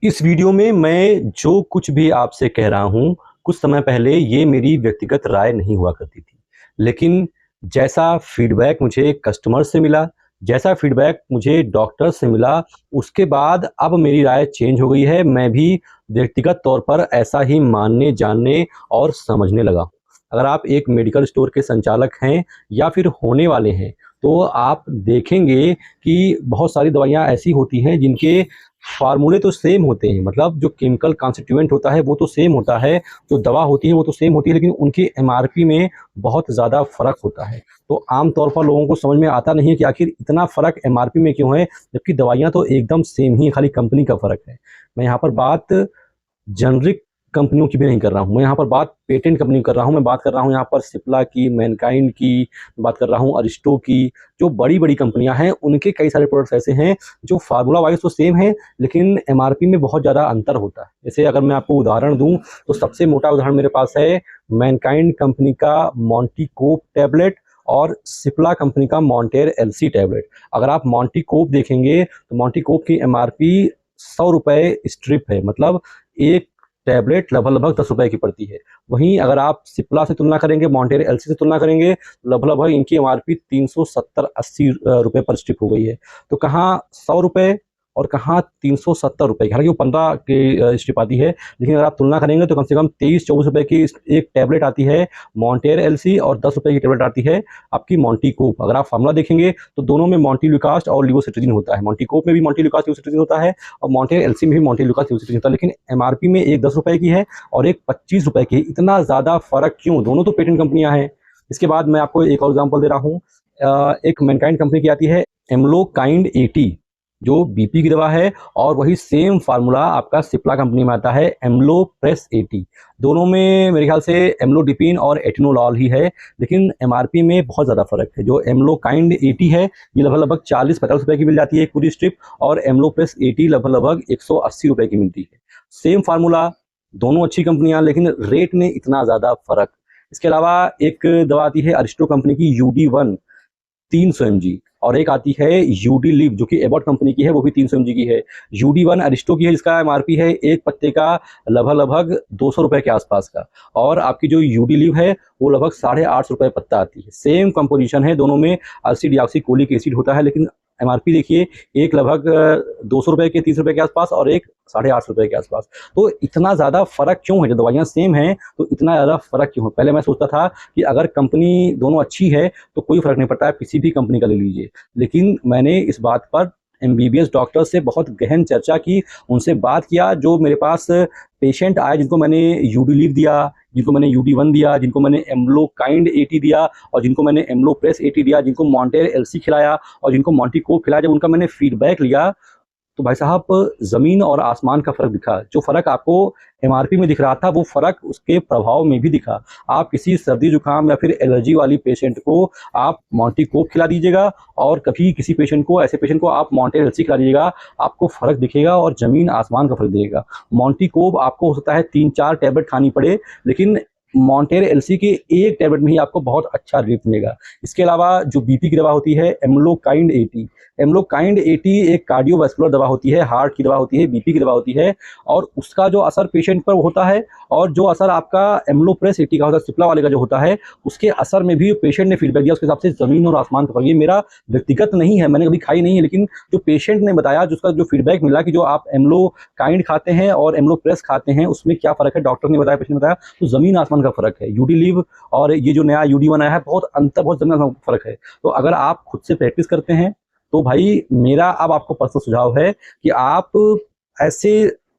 इस वीडियो में मैं जो कुछ भी आपसे कह रहा हूँ, कुछ समय पहले ये मेरी व्यक्तिगत राय नहीं हुआ करती थी। लेकिन जैसा फीडबैक मुझे कस्टमर से मिला, जैसा फीडबैक मुझे डॉक्टर से मिला, उसके बाद अब मेरी राय चेंज हो गई है। मैं भी व्यक्तिगत तौर पर ऐसा ही मानने, जानने और समझने लगा हूँ। अगर आप एक मेडिकल स्टोर के संचालक हैं या फिर होने वाले हैं, तो आप देखेंगे कि बहुत सारी दवाइयाँ ऐसी होती हैं जिनके फार्मूले तो सेम होते हैं, मतलब जो केमिकल कॉन्स्टिट्यूएंट होता है वो तो सेम होता है, जो दवा होती है वो तो सेम होती है, लेकिन उनकी एमआरपी में बहुत ज़्यादा फ़र्क होता है। तो आम तौर पर लोगों को समझ में आता नहीं है कि आखिर इतना फ़र्क एमआरपी में क्यों है, जबकि दवाइयाँ तो एकदम सेम ही हैं, खाली कंपनी का फ़र्क है। मैं यहाँ पर बात जेनरिक कंपनियों की भी नहीं कर रहा हूँ, मैं यहाँ पर बात पेटेंट कंपनी कर रहा हूँ, मैं बात कर रहा हूँ यहाँ पर सिप्ला की, मैनकाइंड की, बात कर रहा हूँ अरिस्टो की। जो बड़ी-बड़ी कंपनियाँ हैं, उनके कई सारे प्रोडक्ट्स ऐसे हैं जो फार्मूला वाइज़ तो सेम है, लेकिन एमआरपी में बहुत ज़्यादा अंतर होता है। जैसे अगर मैं आपको उदाहरण दूँ, तो सबसे मोटा उदाहरण मेरे पास है मैनकाइंड कंपनी का मोंटीकोप टैबलेट और सिप्ला कंपनी का मॉन्टेर एलसी टैबलेट। अगर आप मोंटीकोप देखेंगे, तो मोंटीकोप की एमआरपी ₹100 स्ट्रिप है, मतलब एक टैबलेट लगभग ₹10 की पड़ती है। वहीं अगर आप सिप्ला से तुलना करेंगे, मॉन्टेर एलसी से तुलना करेंगे, लगभग इनकी एमआरपी 370-80 रुपए पर स्ट्रिप हो गई है। तो कहाँ ₹100 और कहाँ ₹370 की, हालाँकि वो 15 की स्ट्रिप आती है, लेकिन अगर आप तुलना करेंगे तो कम से कम ₹23-24 की एक टैबलेट आती है मॉन्टेर एलसी और ₹10 की टैबलेट आती है आपकी मोंटीकोप। अगर आप फार्मूला देखेंगे तो दोनों में मोंटेल्यूकास्ट और लिवोसिट्रीजिन होता है। मोंटीकोप में भी मोंटेल्यूकास्ट लिवोसिट्रीजिन होता है और मॉन्टेर एलसी में भी मोंटेल्यूकास्ट लिवोसिट्रीजिन होता है, लेकिन एमआरपी में एक ₹10 की है और एक ₹25 की है। इतना ज़्यादा फ़र्क क्यों? दोनों तो पेटेंट कंपनियाँ हैं। इसके बाद मैं आपको एक और एग्ज़ाम्पल दे रहा हूँ। एक मैनकाइंड कंपनी की आती है एम्लोकाइंड 80, जो बीपी की दवा है, और वही सेम फार्मूला आपका सिप्ला कंपनी में आता है एम्लोप्रेस 80। दोनों में मेरे ख्याल से एम्लोडिपिन और एटेनोलॉल ही है, लेकिन एमआरपी में बहुत ज़्यादा फ़र्क है। जो एम्लोकाइंड 80 है, ये लगभग 40-50 रुपए की मिल जाती है एक पूरी स्ट्रिप, और एम्लोप्रेस 80 लगभग 180 रुपए की मिलती है। सेम फार्मूला, दोनों अच्छी कंपनियाँ, लेकिन रेट में इतना ज़्यादा फ़र्क। इसके अलावा एक दवा आती है अरिस्टो कंपनी की यूडी-1 300 mg, और एक आती है यूडी लिव जो कि एबॉट कंपनी की है, वो भी 300 mg की है। यूडी-1 अरिस्टो की है, जिसका एमआरपी है एक पत्ते का लगभग ₹200 के आसपास का, और आपकी जो यूडी लिव है वो लगभग ₹850 पत्ता आती है। सेम कंपोजिशन है, दोनों में अल्सिडिऑक्सीकोलिक एसिड होता है, लेकिन एमआरपी देखिए, एक लगभग ₹200 के ₹30 के आसपास और एक ₹850 के आसपास। तो इतना ज़्यादा फ़र्क क्यों है? जब दवाइयाँ सेम हैं तो इतना ज़्यादा फ़र्क क्यों है? पहले मैं सोचता था कि अगर कंपनी दोनों अच्छी है तो कोई फ़र्क नहीं पड़ता है, किसी भी कंपनी का ले लीजिए। लेकिन मैंने इस बात पर एमबीबीएस डॉक्टर से बहुत गहन चर्चा की, उनसे बात किया। जो मेरे पास पेशेंट आए जिनको मैंने यूडीलीव दिया, जिनको मैंने यूडी-1 दिया, जिनको मैंने एम्लोकाइंड 80 दिया, और जिनको मैंने एम्लोप्रेस 80 दिया, जिनको मॉन्टेर एलसी खिलाया और जिनको मोंटीकोप खिलाया, जब उनका मैंने फीडबैक लिया, तो भाई साहब ज़मीन और आसमान का फ़र्क दिखा। जो फ़र्क आपको एमआरपी में दिख रहा था, वो फ़र्क उसके प्रभाव में भी दिखा। आप किसी सर्दी-जुकाम या फिर एलर्जी वाली पेशेंट को आप मोंटीकोप खिला दीजिएगा, और कभी किसी पेशेंट को, ऐसे पेशेंट को आप मॉन्टेर एलसी खिला दीजिएगा, आपको फ़र्क दिखेगा और ज़मीन आसमान का फ़र्क दिखेगा। मोंटीकोप आपको हो सकता है 3-4 टैबलेट खानी पड़े, लेकिन मॉन्टेर एलसी की एक टैबलेट में ही आपको बहुत अच्छा रिलीफ मिलेगा। इसके अलावा जो बीपी की दवा होती है एम्लोकाइंड 80, एम्लोकाइंड 80 एक कार्डियोवैस्कुलर दवा होती है, हार्ट की दवा होती है, बीपी की दवा होती है, और उसका जो असर पेशेंट पर होता है, और जो असर आपका एम्लोप्रेस 80 का होता है, सिप्ला वाले का जो होता है, उसके असर में भी पेशेंट ने फीडबैक दिया, उसके हिसाब से ज़मीन और आसमान का फ़र्क। ये मेरा व्यक्तिगत नहीं है, मैंने कभी खाई नहीं है, लेकिन जो पेशेंट ने बताया, जिसका जो फीडबैक मिला कि जो आप एम्लोकाइंड खाते हैं और एम्लोप्रेस खाते हैं, उसमें क्या फ़र्क है, डॉक्टर ने बताया, पेशेंट ने बताया, तो ज़मीन आसमान का फ़र्क है। यूडीलीव और ये जो नया यूडी-1 आया है, बहुत अंतर, बहुत ज़मीन आसमान का फ़र्क है। तो अगर आप खुद से प्रैक्टिस करते हैं, तो भाई मेरा अब आपको पर्सनल सुझाव है कि आप ऐसे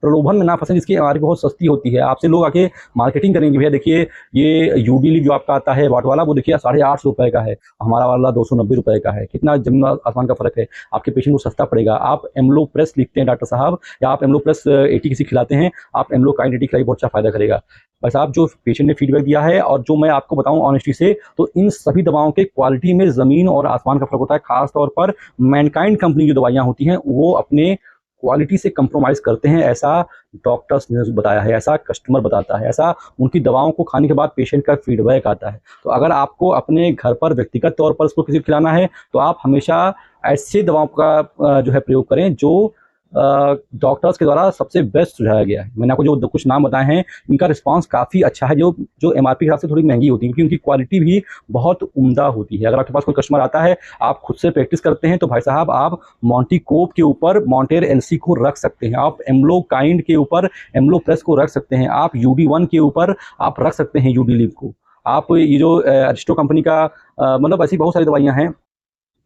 प्रलोभन में ना फंसें जिसकी एमआरपी बहुत सस्ती होती है। आपसे लोग आके मार्केटिंग करेंगे, भैया देखिए ये यूडीली जो आपका आता है वाट वाला, वो देखिए ₹850 का है, हमारा वाला ₹290 का है। कितना ज़मीन आसमान का फ़र्क है। आपके पेशेंट को सस्ता पड़ेगा। आप एम्लोप्रेस लिखते हैं डॉक्टर साहब, या आप एम्लोप्रेस 80 किसी खिलाते हैं, आप एम्लोकाइंड 80 खिलाइए, बहुत अच्छा फ़ायदा करेगा। भाई साहब, जो पेशेंट ने फीडबैक दिया है और जो मैं आपको बताऊँ ऑनेस्टी से, तो इन सभी दवाओं के क्वालिटी में ज़मीन और आसमान का फ़र्क होता है। ख़ास तौर पर मैनकाइंड कंपनी की जो दवाइयाँ होती हैं, वो अपने क्वालिटी से कंप्रोमाइज़ करते हैं, ऐसा डॉक्टर्स ने बताया है, ऐसा कस्टमर बताता है, ऐसा उनकी दवाओं को खाने के बाद पेशेंट का फीडबैक आता है। तो अगर आपको अपने घर पर व्यक्तिगत तौर पर उसको किसी को खिलाना है, तो आप हमेशा ऐसे दवाओं का जो है प्रयोग करें, जो डॉक्टर्स के द्वारा सबसे बेस्ट सुझाया गया है। मैंने आपको जो कुछ नाम बताए हैं, इनका रिस्पॉन्स काफ़ी अच्छा है, जो एमआरपी के हिसाब से थोड़ी महंगी होती है, क्योंकि उनकी क्वालिटी भी बहुत उम्दा होती है। अगर आपके पास कोई कस्टमर आता है, आप खुद से प्रैक्टिस करते हैं, तो भाई साहब आप मॉन्टीकोप के ऊपर मॉन्टेर एलसी को रख सकते हैं, आप एम्लोकाइंड के ऊपर एम्लोप्रेस को रख सकते हैं, आप यूडी1 के ऊपर आप रख सकते हैं यूडीलिव को। आप ये जो अरिस्टो कंपनी का मतलब ऐसी बहुत सारी दवाइयाँ हैं।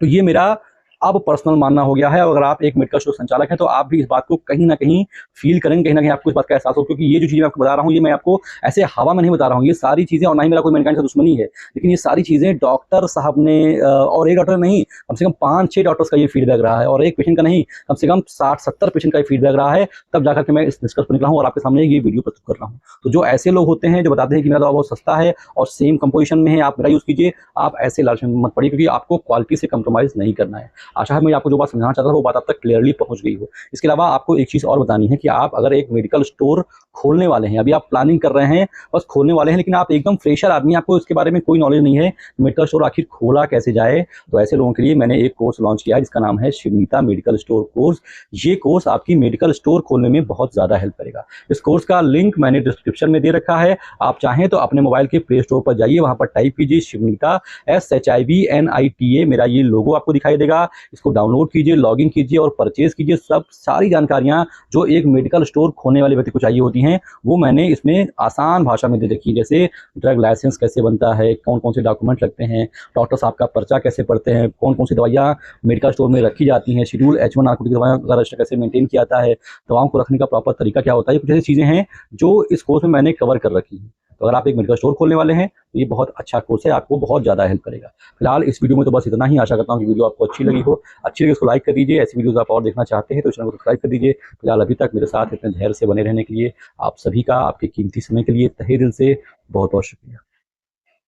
तो ये मेरा अब पर्सनल मानना हो गया है। और अगर आप एक मेडिकल स्टोर संचालक हैं, तो आप भी इस बात को कहीं न कहीं फ़ील करेंगे, कहीं न कहीं आपको इस बात का एहसास हो, क्योंकि ये जो चीज़ें मैं आपको बता रहा हूँ, ये मैं आपको ऐसे हवा में नहीं बता रहा हूँ। ये सारी चीज़ें, और ना ही मेरा कोई मैनकाइंड से दुश्मनी है, लेकिन ये सारी चीज़ें डॉक्टर साहब ने और एक डॉक्टर नहीं, कम से कम 5-6 डॉक्टर्स का ये फीडबैक रहा है, और एक पेशेंट का नहीं, कम से कम 60-70 पेशेंट का ये फीडबैक रहा है। तब जाकर के मैं इस निष्कर्ष पर निकला हूँ और आपके सामने ये वीडियो प्रस्तुत कर रहा हूँ। तो जो ऐसे लोग होते हैं, जो बताते हैं कि मेरा दवा बहुत सस्ता है और सेम कंपोज़िशन में है, आप मेरा यूज़ कीजिए, आप ऐसे लालच में मत पड़िए, क्योंकि आपको क्वालिटी से कंप्रोमाइज़ नहीं करना है। आशा है मैं आपको जो बात समझाना चाहता था, वो बात आप तक क्लियरली पहुंच गई हो। इसके अलावा आपको एक चीज़ और बतानी है कि आप अगर एक मेडिकल स्टोर खोलने वाले हैं, अभी आप प्लानिंग कर रहे हैं, बस खोलने वाले हैं, लेकिन आप एकदम फ्रेशर आदमी हैं, आपको इसके बारे में कोई नॉलेज नहीं है, मेडिकल स्टोर आखिर खोला कैसे जाए, तो ऐसे लोगों के लिए मैंने एक कोर्स लॉन्च किया है, जिसका नाम है शिवनीता मेडिकल स्टोर कोर्स। ये कोर्स आपकी मेडिकल स्टोर खोलने में बहुत ज़्यादा हेल्प करेगा। इस कोर्स का लिंक मैंने डिस्क्रिप्शन में दे रखा है। आप चाहें तो अपने मोबाइल के प्ले स्टोर पर जाइए, वहाँ पर टाइप कीजिए शिवनीता, SHIVNITA, मेरा ये लोगो आपको दिखाई देगा। इसको डाउनलोड कीजिए, लॉगिन कीजिए और परचेज़ कीजिए। सब सारी जानकारियाँ जो एक मेडिकल स्टोर खोलने वाले व्यक्ति को चाहिए होती हैं, वो मैंने इसमें आसान भाषा में दे रखी है। जैसे ड्रग लाइसेंस कैसे बनता है, कौन-कौन से डॉक्यूमेंट लगते हैं, डॉक्टर साहब का पर्चा कैसे पढ़ते हैं, कौन-कौन सी दवाइयाँ मेडिकल स्टोर में रखी जाती हैं, शेड्यूल H1 नार्कोटिक दवाइयों का रजिस्टर कैसे मेंटेन किया जाता है, दवाओं को रखने का प्रॉपर तरीका क्या होता है। ये कुछ ऐसी चीज़ें हैं जो इस कोर्स में मैंने कवर कर रखी हैं। तो अगर आप एक मेडिकल स्टोर खोलने वाले हैं, तो ये बहुत अच्छा कोर्स है, आपको बहुत ज़्यादा हेल्प करेगा। फिलहाल इस वीडियो में तो बस इतना ही। आशा करता हूँ कि वीडियो आपको अच्छी लगी हो। अच्छी लगी उसको लाइक कर दीजिए। ऐसी वीडियोज़ आप और देखना चाहते हैं तो चैनल को सब्सक्राइब कर दीजिए। फिलहाल अभी तक मेरे साथ इतने धैर्य से बने रहने के लिए आप सभी का, आपके कीमती समय के लिए तहे दिल से बहुत-बहुत शुक्रिया।